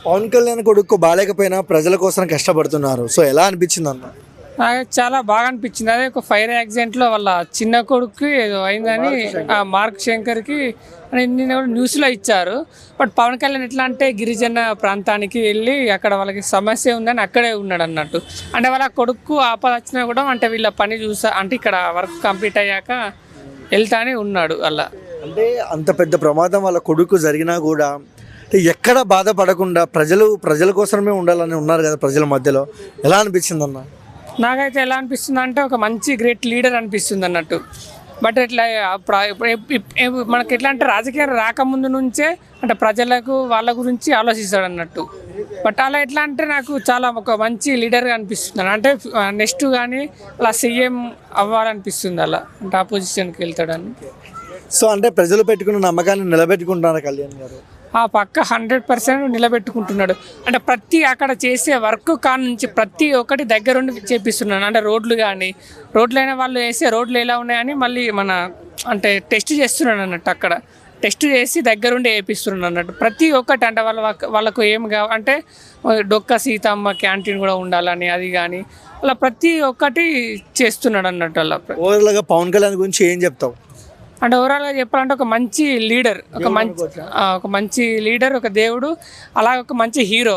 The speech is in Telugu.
పవన్ కళ్యాణ్ కొడుకు బాలేకపోయినా ప్రజల కోసం కష్టపడుతున్నారు. సో ఎలా అనిపించింది అన్న? నాకు చాలా బాగా అనిపించింది. అదే ఒక ఫైర్ యాక్సిడెంట్లో వాళ్ళ చిన్న కొడుకు ఏదో అయిందని ఆ మార్క్ శంకర్కి అని నిన్న కూడా న్యూస్లో ఇచ్చారు. బట్ పవన్ కళ్యాణ్ ఎట్లా అంటే గిరిజన ప్రాంతానికి వెళ్ళి అక్కడ వాళ్ళకి సమస్య ఉందని అక్కడే ఉన్నాడు అన్నట్టు. అంటే వాళ్ళ కొడుకు ఆపద వచ్చినా కూడా అంటే వీళ్ళ పని చూసా అంటే ఇక్కడ వర్క్ కంప్లీట్ అయ్యాక వెళ్తానే ఉన్నాడు అలా. అంటే అంత పెద్ద ప్రమాదం వాళ్ళ కొడుకు జరిగినా కూడా అంటే ఎక్కడ బాధపడకుండా ప్రజల కోసమే ఉండాలని ఉన్నారు కదా ప్రజల మధ్యలో. ఎలా అనిపించింది అన్న? నాకైతే ఎలా అనిపిస్తుంది అంటే ఒక మంచి గ్రేట్ లీడర్ అనిపిస్తుంది అన్నట్టు. బట్ ఇట్లా మనకి ఎట్లా అంటే రాజకీయాలు రాకముందు నుంచే అంటే ప్రజలకు వాళ్ళ గురించి ఆలోచిస్తాడు అన్నట్టు. బట్ అలా ఎట్లా అంటే నాకు చాలా ఒక మంచి లీడర్గా అనిపిస్తుంది. అంటే నెక్స్ట్ కానీ అలా సీఎం అవ్వాలనిపిస్తుంది అలా అంటే ఆ పొజిషన్కి వెళ్తాడని. సో అంటే ప్రజలు పెట్టుకున్న నమ్మకాన్ని నిలబెట్టుకుంటున్నారు కళ్యాణ్ గారు. ఆ పక్క 100% నిలబెట్టుకుంటున్నాడు. అంటే ప్రతి అక్కడ చేసే వర్క్ నుంచి ప్రతి ఒక్కటి దగ్గరుండి చేపిస్తున్నాడు. అంటే రోడ్లైనా వాళ్ళు వేసే రోడ్లు ఎలా ఉన్నాయని మళ్ళీ అంటే టెస్ట్ చేస్తున్నాడు అన్నట్టు. అక్కడ టెస్ట్ చేసి దగ్గరుండి వేపిస్తున్నాడు అన్నట్టు. ప్రతి ఒక్కటి అంటే వాళ్ళకు ఏం అంటే డొక్క సీతమ్మ క్యాంటీన్ కూడా ఉండాలని అది కానీ అలా ప్రతి ఒక్కటి చేస్తున్నాడు అన్నట్టు. అలా ఓవరాల్గా పవన్ కళ్యాణ్ గురించి ఏం చెప్తావు? అంటే ఓవరాల్గా చెప్పాలంటే ఒక మంచి లీడర్, ఒక మంచి లీడర్, ఒక దేవుడు, అలా ఒక మంచి హీరో.